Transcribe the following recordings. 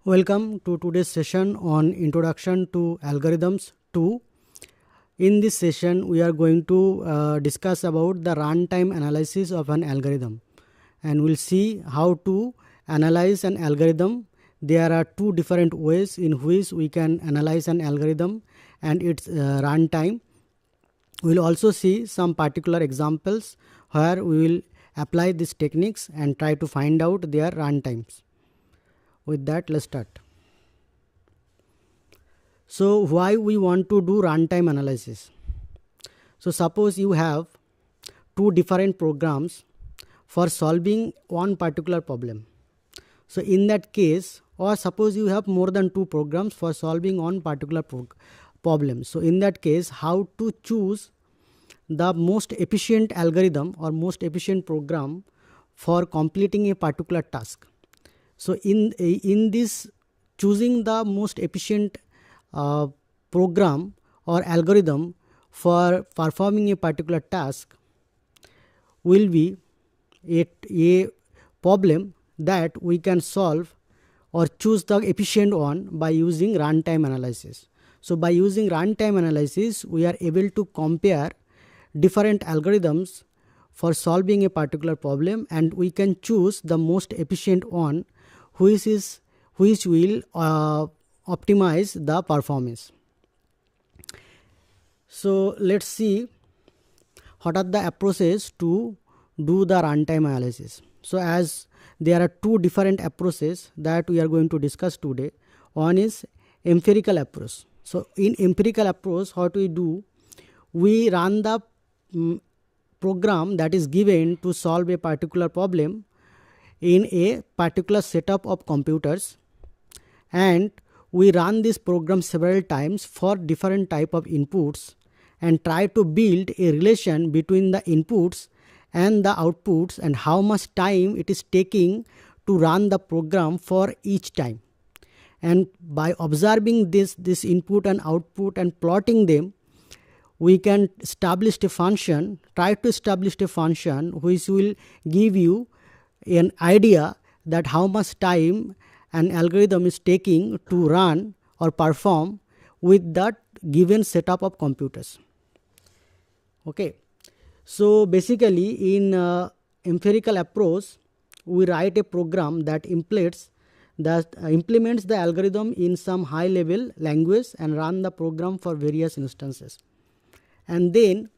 Welcome to today's session on Introduction to Algorithms 2. In this session, we are going to discuss about the runtime analysis of an algorithm, and we'll see how to analyze an algorithm. There are two different ways in which we can analyze an algorithm and its runtime. We'll also see some particular examples where we will apply these techniques and try to find out their runtimes. With that, let's start. So why we want to do runtime analysis? So suppose you have two different programs for solving one particular problem. So in that case, or suppose you have more than two programs for solving one particular problem. So in that case, how to choose the most efficient algorithm or most efficient program for completing a particular task. So in this choosing the most efficient program or algorithm for performing a particular task will be a problem that we can solve or choose the efficient one by using runtime analysis. So by using runtime analysis, we are able to compare different algorithms for solving a particular problem, and we can choose the most efficient one which will optimize the performance. So let's see what are the approaches to do the runtime analysis. So as there are two different approaches that we are going to discuss today. One is empirical approach. So in empirical approach, what we do, we run the program that is given to solve a particular problem in a particular setup of computers, and we run this program several times for different type of inputs and try to build a relation between the inputs and the outputs and how much time it is taking to run the program for each time. And by observing this input and output and plotting them, we can establish a function, try to establish a function which will give you an idea that how much time an algorithm is taking to run or perform with that given setup of computers. Okay, so basically in empirical approach, we write a program that implements the algorithm in some high level language and run the program for various instances, and then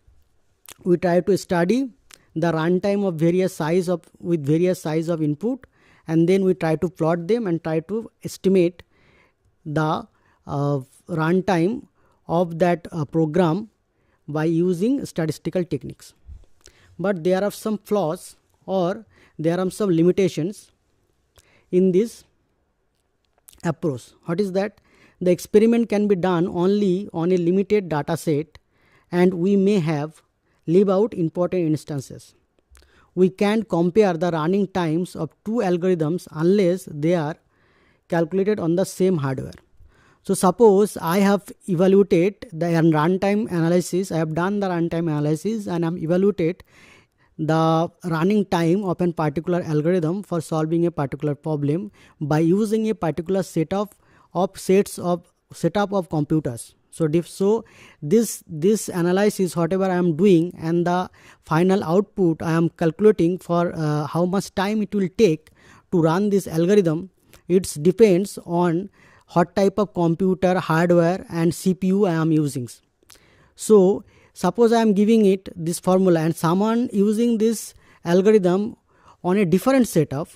we try to study the runtime of various size of input, and then we try to plot them and try to estimate the runtime of that program by using statistical techniques. But there are some flaws or there are some limitations in this approach. What is that? The experiment can be done only on a limited data set, and we may leave out important instances. We can't compare the running times of two algorithms unless they are calculated on the same hardware. So suppose I have evaluated the runtime analysis, I have done the runtime analysis and I have evaluated the running time of a particular algorithm for solving a particular problem by using a particular setup of computers. So this analysis, whatever I am doing, and the final output I am calculating for how much time it will take to run this algorithm, it depends on what type of computer, hardware and CPU I am using. So suppose I am giving it this formula and someone using this algorithm on a different setup.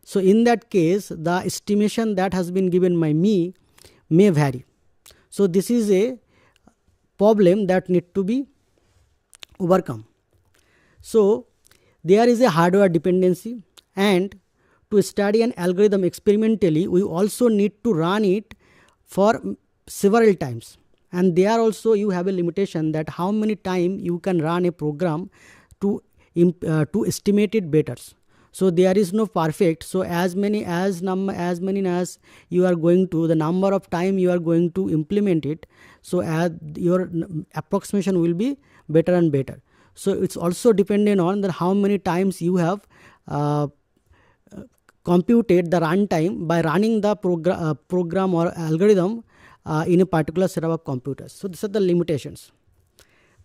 So in that case, the estimation that has been given by me may vary. So this is a problem that need to be overcome. So there is a hardware dependency, and to study an algorithm experimentally, we also need to run it for several times. And there also you have a limitation that how many times you can run a program to estimate it better. So there is no perfect. So as many as you are going to, the number of time you are going to implement it, so as your approximation will be better and better. So it's also dependent on that how many times you have computed the runtime by running the program or algorithm in a particular setup of computers. So these are the limitations.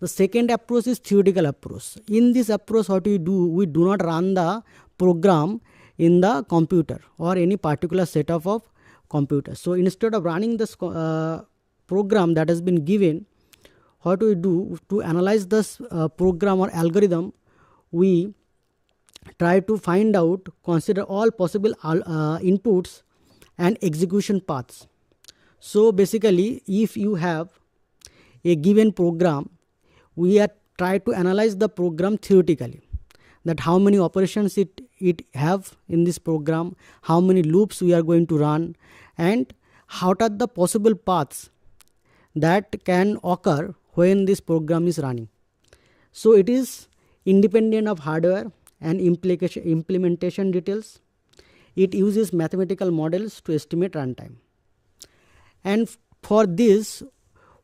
The second approach is theoretical approach. In this approach, what we do not run the program in the computer or any particular setup of computers. So instead of running this program that has been given, what we do to analyze this program or algorithm, we try to find out, consider all possible inputs and execution paths. So basically, if you have a given program, we are try to analyze the program theoretically, that how many operations it have in this program, how many loops we are going to run, and what are the possible paths that can occur when this program is running. So it is independent of hardware and implementation details. It uses mathematical models to estimate runtime. And for this,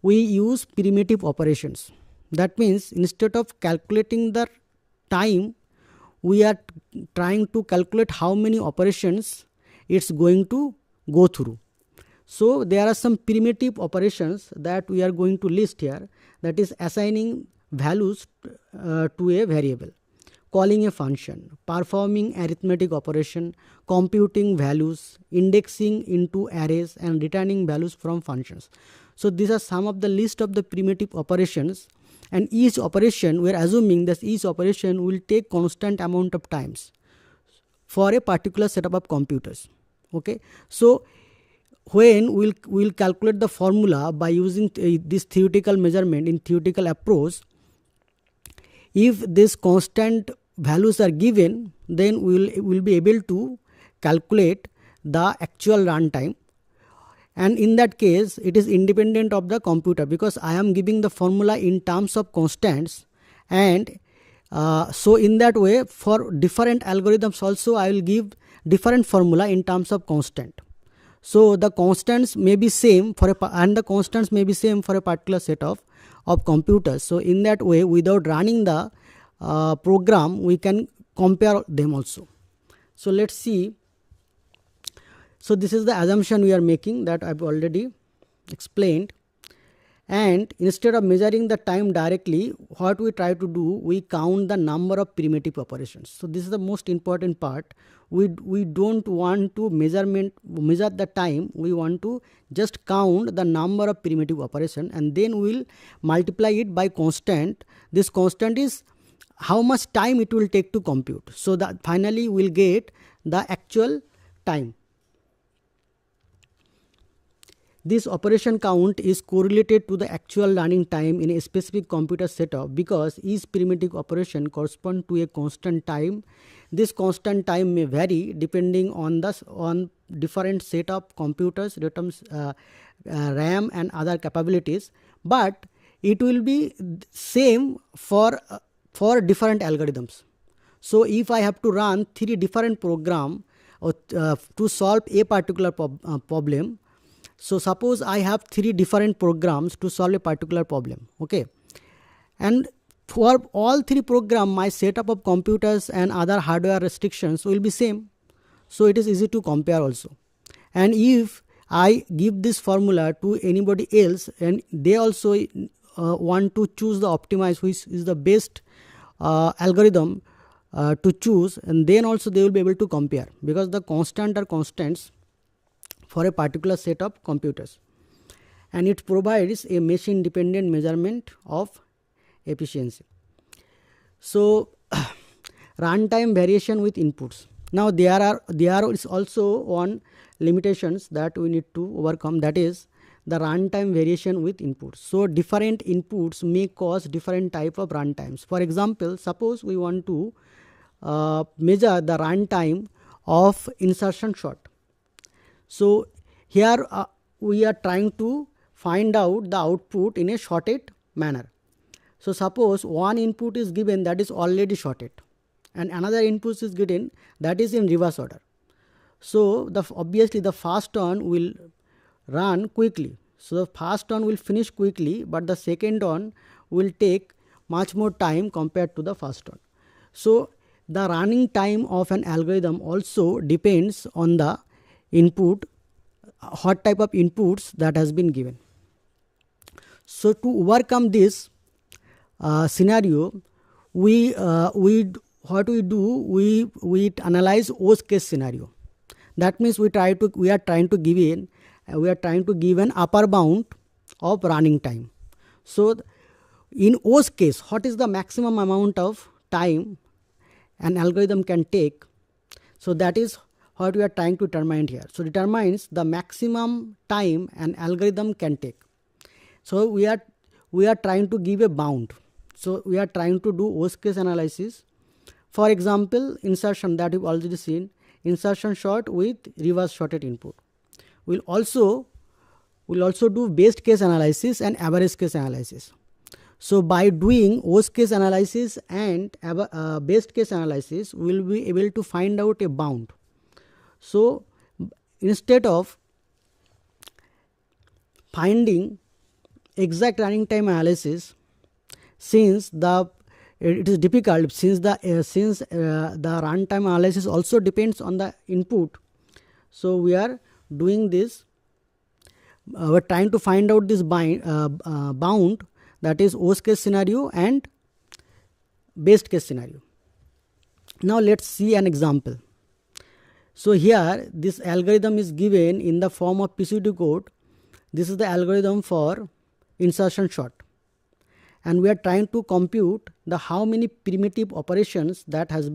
we use primitive operations. That means instead of calculating the time, we are trying to calculate how many operations it's going to go through. So there are some primitive operations that we are going to list here, that is assigning values to a variable, calling a function, performing arithmetic operation, computing values, indexing into arrays, and returning values from functions. So these are some of the list of the primitive operations, and each operation, we are assuming that each operation will take constant amount of times for a particular setup of computers. Okay, so when we'll calculate the formula by using this theoretical measurement in theoretical approach, if this constant values are given, then we'll be able to calculate the actual runtime, and in that case it is independent of the computer, because I am giving the formula in terms of constants, and so in that way for different algorithms also I will give different formula in terms of constant. So the constants may be same for the constants may be same for a particular set of computers. So in that way, without running the program, we can compare them also. So let's see. So this is the assumption we are making that I've already explained. And instead of measuring the time directly, what we try to do, we count the number of primitive operations. So this is the most important part. We don't want to measure the time. We want to just count the number of primitive operation, and then we'll multiply it by constant. This constant is how much time it will take to compute. So that finally we'll get the actual time. This operation count is correlated to the actual running time in a specific computer setup, because each primitive operation corresponds to a constant time. This constant time may vary depending on different set of computers, RAM and other capabilities, but it will be same for different algorithms. So if I have to run 3 different programs to solve a particular problem, so suppose I have 3 different programs to solve a particular problem, okay, and for all 3 programs my setup of computers and other hardware restrictions will be same. So it is easy to compare also. And if I give this formula to anybody else and they also want to choose the optimize which is the best algorithm to choose, and then also they will be able to compare, because the constant are constants for a particular set of computers, and it provides a machine dependent measurement of efficiency. So runtime variation with inputs. Now there is also one limitations that we need to overcome, that is the runtime variation with inputs. So different inputs may cause different type of runtimes. For example, suppose we want to measure the runtime of insertion sort. So here we are trying to find out the output in a sorted manner. So suppose one input is given that is already sorted, and another input is given that is in reverse order. So obviously the first one will run quickly. So the first one will finish quickly, but the second one will take much more time compared to the first one. So the running time of an algorithm also depends on the input, what type of inputs that has been given. So to overcome this scenario, we analyze worst case scenario. That means we are trying to give an upper bound of running time. So in worst case, what is the maximum amount of time an algorithm can take? So that is what we are trying to determine here. So determines the maximum time an algorithm can take. So we are trying to give a bound. So we are trying to do worst case analysis. For example, insertion, that you've already seen, insertion sort with reverse sorted input. We'll also do best case analysis and average case analysis. So by doing worst case analysis and best case analysis, we'll be able to find out a bound. So instead of finding exact running time analysis, since it is difficult, since the runtime analysis also depends on the input, so we are doing this. We're trying to find out this bound, that is worst case scenario and best case scenario. Now let's see an example. So here this algorithm is given in the form of PCD code. This is the algorithm for insertion sort, and we are trying to compute the how many primitive operations that has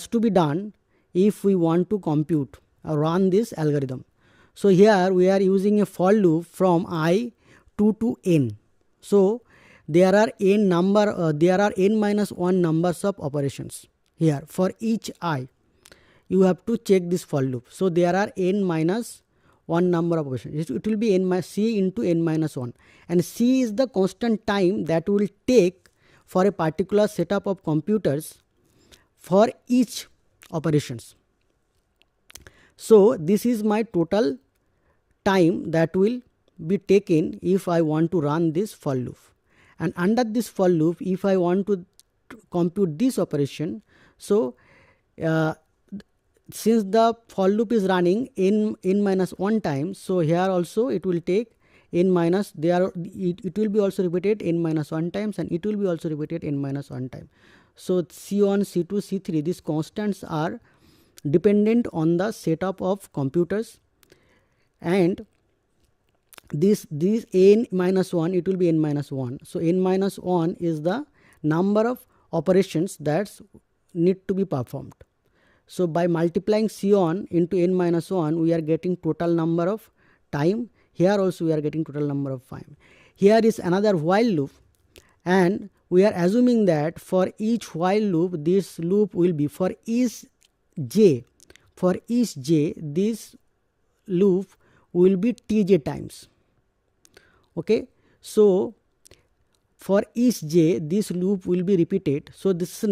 to be done if we want to compute or run this algorithm. So here we are using a for loop from I to n. So there are n minus 1 numbers of operations here. For each I, you have to check this for loop. So there are n minus 1 number of operations. It will be c into n minus 1, and c is the constant time that will take for a particular setup of computers for each operations. So this is my total time that will be taken if I want to run this for loop. And under this for loop, if I want to compute this operation, so since the for loop is running n minus 1 times, so here also it will take n minus, it will be also repeated n minus 1 times, and it will be also repeated n minus 1 time. So C1, C2, C3, these constants are dependent on the setup of computers, and this n minus 1, it will be n minus 1. So n minus 1 is the number of operations that need to be performed. So by multiplying C1 into n minus 1, we are getting total number of time. Here also we are getting total number of time. Here is another while loop, and we are assuming that for each while loop, this loop will be for each j. For each j, this loop will be tj times. Okay, so for each j, this loop will be repeated. So this is a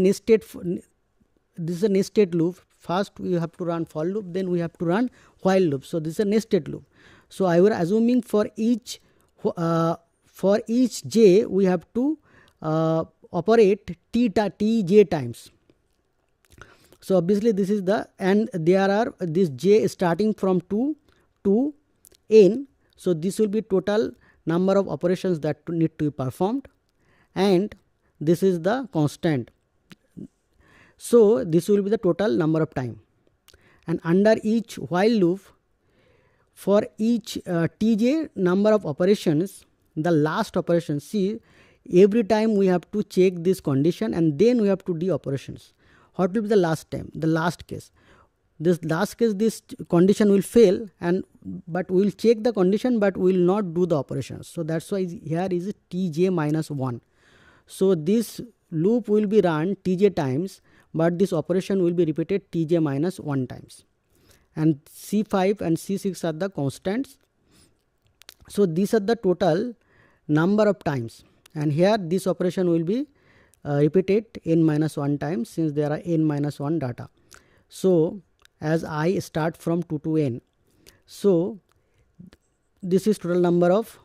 nested loop. First we have to run for loop, then we have to run while loop. So this is a nested loop. So I was assuming for each j we have to operate tj times. So obviously this is and there are this j starting from 2 to n. So this will be total number of operations that need to be performed, and this is the constant. So this will be the total number of time, and under each while loop, for each tj number of operations, the last operation, see, every time we have to check this condition and then we have to do operations. What will be the last time, the last case? This last case, this condition will fail, but we will check the condition, but we will not do the operations. So that's why here is tj minus 1. So this loop will be run tj times, but this operation will be repeated tj minus 1 times. And C5 and C6 are the constants. So these are the total number of times, and here this operation will be repeated n minus 1 times, since there are n minus 1 data. So as I start from 2 to n, so this is total number of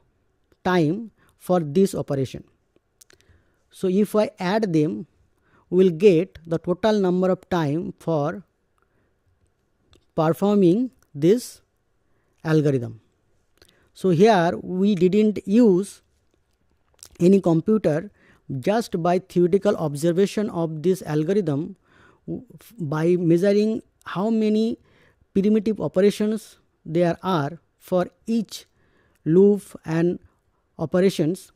time for this operation. So if I add them, we will get the total number of time for performing this algorithm. So here we didn't use any computer, just by theoretical observation of this algorithm, by measuring how many primitive operations there are for each loop and operations,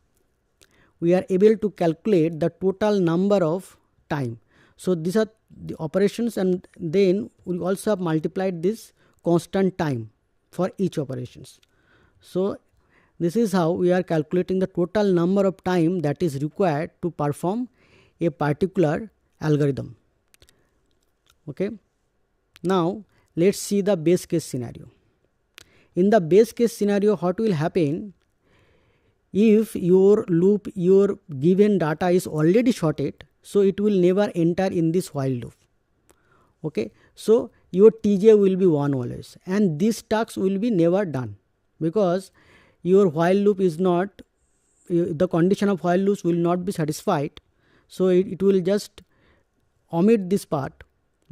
we are able to calculate the total number of time. So these are the operations, and then we also have multiplied this constant time for each operations. So this is how we are calculating the total number of time that is required to perform a particular algorithm. Okay. Now let's see the base case scenario. In the base case scenario, what will happen if your loop, your given data is already shorted, so it will never enter in this while loop. Okay. So your Tj will be 1 always, and this task will be never done, because your while loop is not, the condition of while loops will not be satisfied. So it will just omit this part,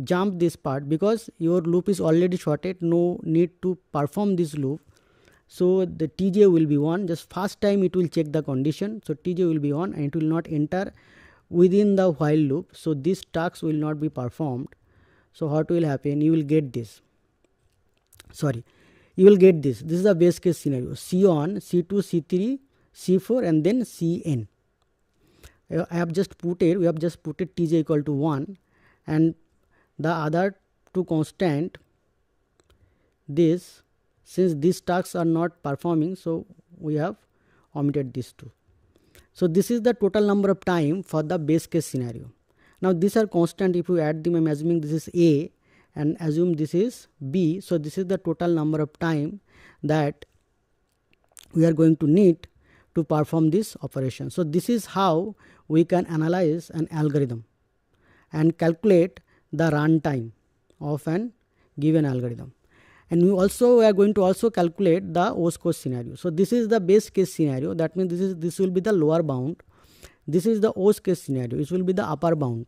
jump this part, because your loop is already shorted, no need to perform this loop. So the Tj will be 1, just first time it will check the condition, so Tj will be 1 and it will not enter within the while loop, so this task will not be performed. So what will happen, you will get this, you will get this. This is the base case scenario: C1, C2, C3, C4 and then Cn. We have just put it Tj equal to 1, and the other two constant, this, since these tasks are not performing, so we have omitted these two. So this is the total number of time for the base case scenario. Now these are constant. If you add them, I'm assuming this is A and assume this is B. So this is the total number of time that we are going to need to perform this operation. So this is how we can analyze an algorithm and calculate the runtime of an given algorithm. And we are going to also calculate the worst case scenario. So this is the base case scenario. That means this will be the lower bound. This is the worst case scenario. It will be the upper bound,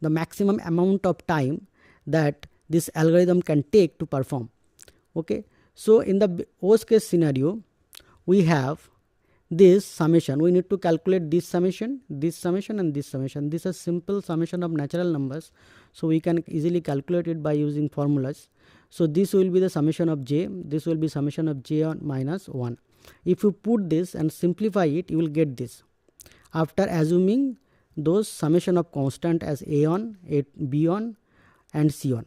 the maximum amount of time that this algorithm can take to perform. Okay. So in the worst case scenario, we have this summation. We need to calculate this summation, and this summation. This is simple summation of natural numbers, so we can easily calculate it by using formulas. So this will be the summation of j, this will be summation of j on minus 1. If you put this and simplify it, you will get this, after assuming those summation of constant as a on, b on and c on.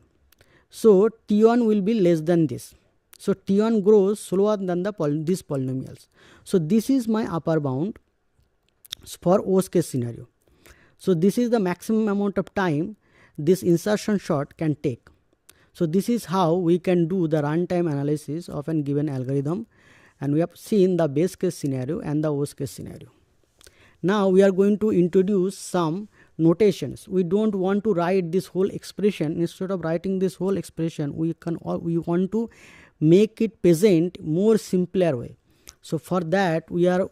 So t1 will be less than this. So t1 grows slower than these polynomials. So this is my upper bound for worst case scenario. So this is the maximum amount of time this insertion sort can take. So this is how we can do the runtime analysis of a given algorithm, and we have seen the base case scenario and the worst case scenario. Now we are going to introduce some notations. We don't want to write this whole expression. Instead of writing this whole expression, we want to make it present more simpler way. So for that we are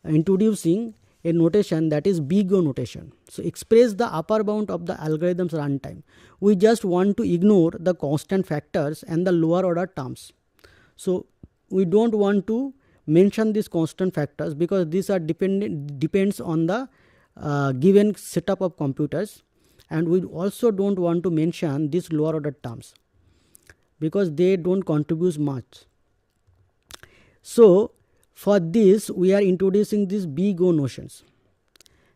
introducing a notation, that is big O notation. So express the upper bound of the algorithm's runtime. We just want to ignore the constant factors and the lower order terms. So we don't want to mention these constant factors, because these are depends on the given setup of computers, and we also don't want to mention these lower order terms because they don't contribute much. So for this we are introducing these big O notions,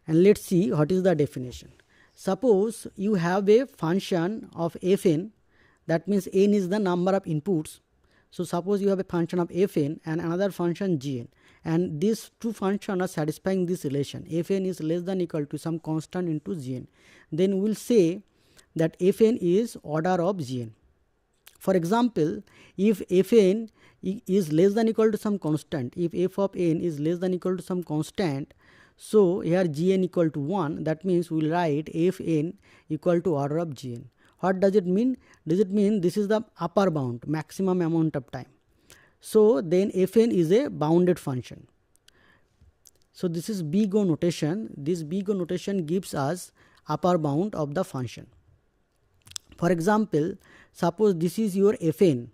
and let's see what is the definition. Suppose you have a function of fn, that means n is the number of inputs. So suppose you have a function of fn and another function gn, and these two functions are satisfying this relation, fn is less than equal to some constant into gn. Then we will say that fn is order of gn. For example, if fn is less than equal to some constant, if f of n is less than equal to some constant, so here gn equal to 1, that means we will write fn equal to order of gn. What does it mean? Does it mean this is the upper bound, maximum amount of time? So then fn is a bounded function. So this is big O notation. This big O notation gives us upper bound of the function. For example, suppose this is your fn.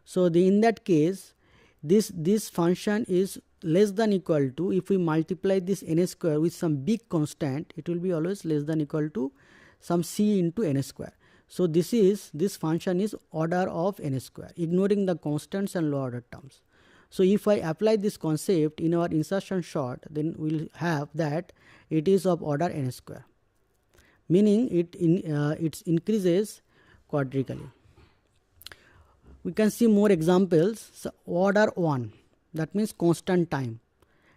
So in that case, this function is less than equal to, if we multiply this n square with some big constant, it will be always less than equal to some c into n square. So this function is order of n square, ignoring the constants and lower order terms. So if I apply this concept in our insertion sort, then we will have that it is of order n square, meaning it increases quadratically. We can see more examples. So order 1, that means constant time.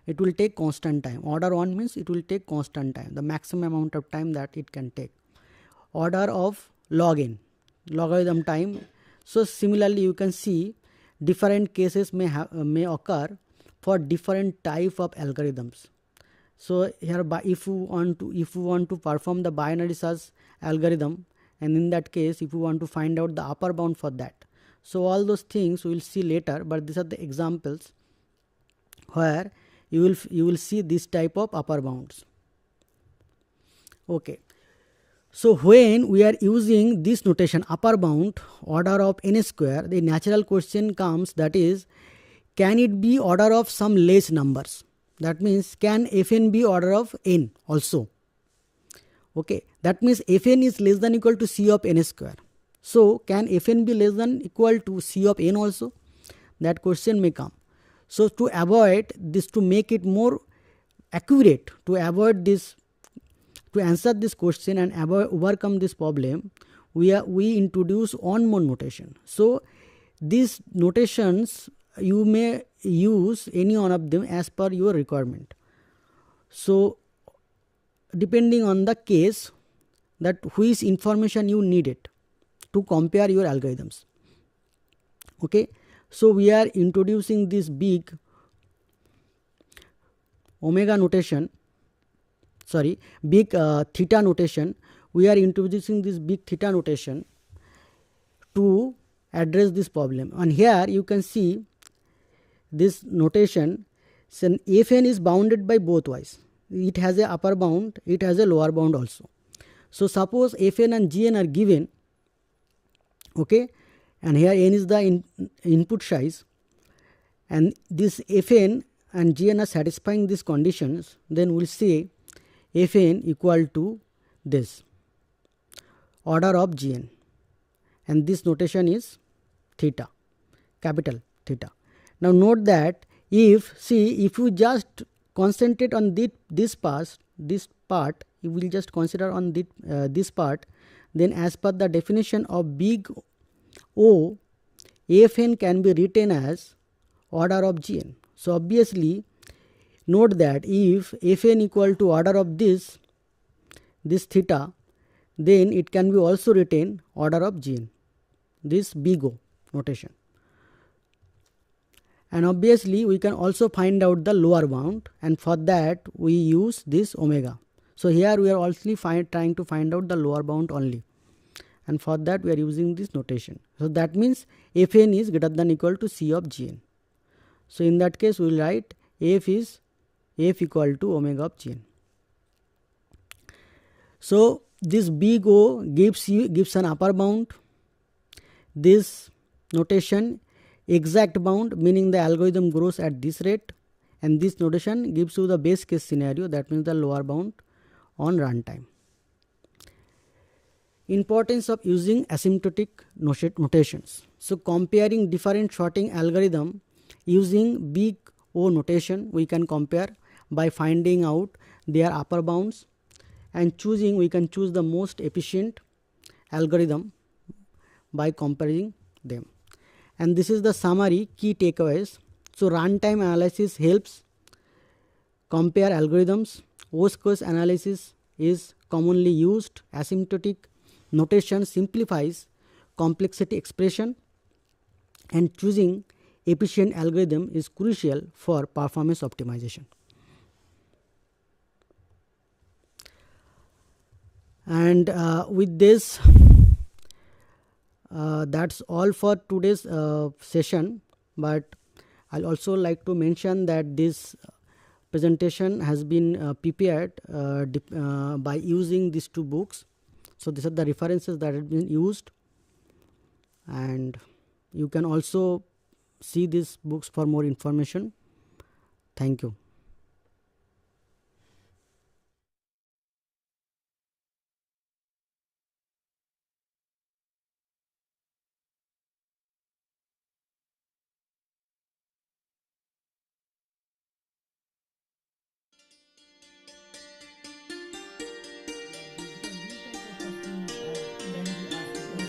It will take constant time. Order 1 means it will take constant time, the maximum amount of time that it can take. Order of log n, logarithm time. So similarly, you can see different cases may occur for different type of algorithms. So here, if you want to perform the binary search algorithm, and in that case, if you want to find out the upper bound for that, so all those things we will see later, but these are the examples where you will see this type of upper bounds. Okay. So when we are using this notation upper bound order of n square, the natural question comes, that is, can it be order of some less numbers? That means, can fn be order of n also? Okay, that means fn is less than equal to c of n square. So can fn be less than equal to c of n also? That question may come. So to avoid this, to make it more accurate, to avoid this, to answer this question and overcome this problem, we introduce one more notation. So these notations, you may use any one of them as per your requirement. So depending on the case, that which information you needed to compare your algorithms. Okay, so we are introducing this big omega notation, big theta notation. We are introducing this big theta notation to address this problem. And here you can see this notation. So fn is bounded by both ways. It has a upper bound, it has a lower bound also. So suppose fn and gn are given, okay, and here n is the input size, and this fn and gn are satisfying these conditions, then we'll say fn equal to this order of gn, and this notation is theta, capital theta. Now note that if you just concentrate on this part, you will just consider on this part, then as per the definition of big O, fn can be written as order of gn. So obviously, note that if fn equal to order of this theta, then it can be also written order of gn, this big O notation. And obviously, we can also find out the lower bound, and for that we use this omega. So here we are also trying to find out the lower bound only, and for that we are using this notation. So that means fn is greater than equal to c of gn. So in that case, we will write f equal to omega of gn. So this big O gives an upper bound. This notation exact bound, meaning the algorithm grows at this rate, and this notation gives you the base case scenario, that means the lower bound on runtime. Importance of using asymptotic notations. So comparing different sorting algorithm using big O notation, we can compare by finding out their upper bounds and we can choose the most efficient algorithm by comparing them. And this is the summary key takeaways. So runtime analysis helps compare algorithms. Worst case analysis is commonly used. Asymptotic notation simplifies complexity expression, and choosing efficient algorithm is crucial for performance optimization. And with this, that's all for today's session. But I'll also like to mention that this presentation has been prepared by using these two books. So these are the references that have been used, and you can also see these books for more information. Thank you.